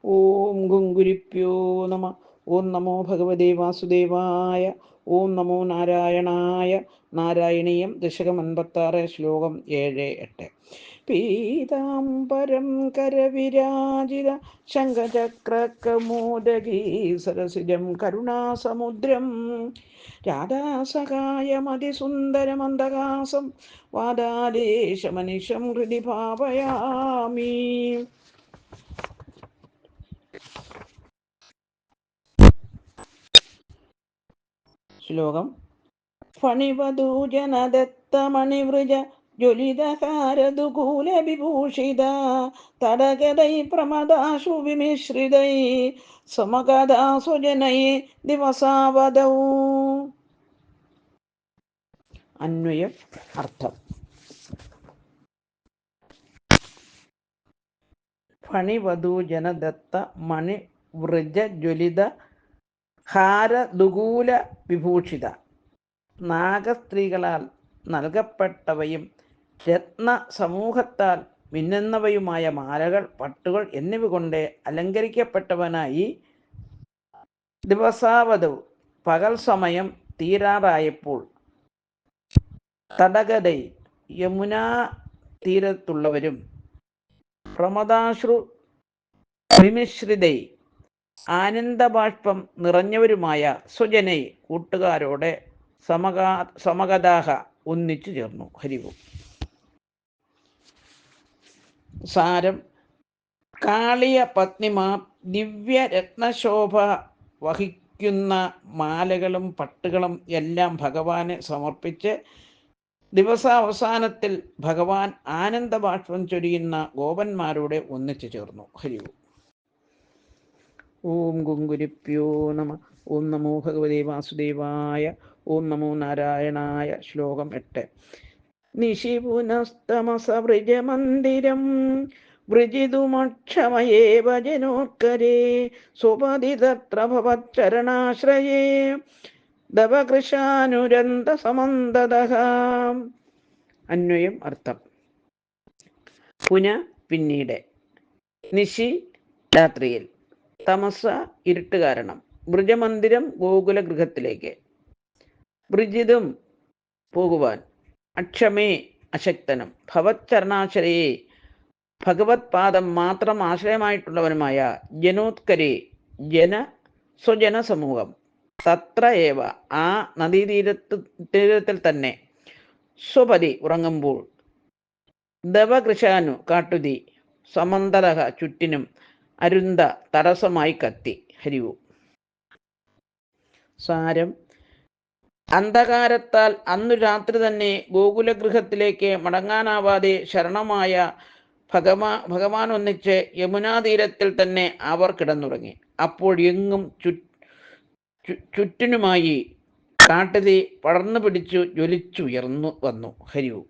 ഓം ഗുങ്കുരിപ്യോ നമ. ഓം നമോ ഭഗവതേ വാസുദേവായ. ഓം നമോ നാരായണായ. നാരായണീയം ദശകം 56, ശ്ലോകം 7-8. പീതാംബരം കരവിരാജിത ശംഖചക്രകൗമോദഗീ സരസിജം കരുണാസമുദ്രം രാധാസഹായമതിസുന്ദരമന്ദഹാസം വാദാലേശമനിശം ഹൃദി ഭാവയാമി. ശ്ലോകം. ഫണിവധൂജനദത്തമണിവൃജ ജ്വലിതഹാരദുകൂലവിഭൂഷിത തടഗതൈ പ്രമദാശു വിമിശ്രിതൈ സമഗതാസുജനൈ ദിവസാവധൗ. അന്വയം അർത്ഥം. ഫണിവധൂജനദത്ത മണിവൃജ ജ്വലിത ഹാരദുകൂല വിഭൂഷിത, നാഗസ്ത്രീകളാൽ നൽകപ്പെട്ടവയും രത്ന സമൂഹത്താൽ മിന്നുന്നവയുമായ മാലകൾ, പട്ടുകൾ എന്നിവ കൊണ്ട് അലങ്കരിക്കപ്പെട്ടവനായി ദിവസാവധു പകൽ സമയം തീരാറായപ്പോൾ തടകതൈ യമുനാ തീരത്തുള്ളവരും പ്രമദാശ്രു വിമിശ്രിതൈ ആനന്ദബാഷ്പം നിറഞ്ഞവരുമായ സ്വജനൈ കൂട്ടുകാരോടെ സമഗതാഹ ഒന്നിച്ചു ചേർന്നു. ഹരിവും. സാരം. കാളിയ പത്നിമാർ ദിവ്യരത്നശോഭ വഹിക്കുന്ന മാലകളും പട്ടുകളും എല്ലാം ഭഗവാനെ സമർപ്പിച്ച് ദിവസാവസാനത്തിൽ ഭഗവാൻ ആനന്ദബാഷ്പം ചൊരിയുന്ന ഗോപന്മാരോടെ ഒന്നിച്ചു ചേർന്നു. ഹരിവും. ഓം ഗുങ്കുരിപ്യോ നമ. ഓം നമോ ഭഗവതേ വാസുദേവായ. ഓം നമോ നാരായണായ. ശ്ലോകം 8. നിശിപുനസ്തമസവൃജമന്ദിരം വൃജിതുമക്ഷമയേവ ജനോത്കരേ സ്വപതി തത്ര ഭവച്ചരണാശ്രയേ ദവകൃശാനുരന്ത സമന്തദഃ. അന്വയം അർത്ഥം. പുന പിന്നീട്, നിശി രാത്രിയിൽ, തമസ ഇരുട്ട് കാരണം, വൃജമന്ദിരം ഗോകുല ഗൃഹത്തിലേക്ക്, വൃജിതും പോകുവാൻ, അക്ഷമേ അശക്തനും, ഭവച്ചരണാശ്രയേ ഭഗവത് പാദം മാത്രം ആശ്രയമായിട്ടുള്ളവനുമായ, ജനോത്കരേ സ്വജന സമൂഹം, തത്ര ഏവ ആ നദീതീരത്തിൽ തന്നെ, സ്വപതി ഉറങ്ങുമ്പോൾ, ദവകൃശാനു കാട്ടുതീ, സമന്തരഹ ചുറ്റിനും, അരുന്ത തടസ്സമായി കത്തി. ഹരിവു. സാരം. അന്ധകാരത്താൽ അന്നു രാത്രി തന്നെ ഗോകുലഗൃഹത്തിലേക്ക് മടങ്ങാനാവാതെ ശരണമായ ഭഗവാൻ ഒന്നിച്ച് യമുനാതീരത്തിൽ തന്നെ അവർ കിടന്നുറങ്ങി. അപ്പോൾ എങ്ങും ചുറ്റിനുമായി കാട്ടുതീ പടർന്നു പിടിച്ചു ജ്വലിച്ചുയർന്നു വന്നു. ഹരിവു.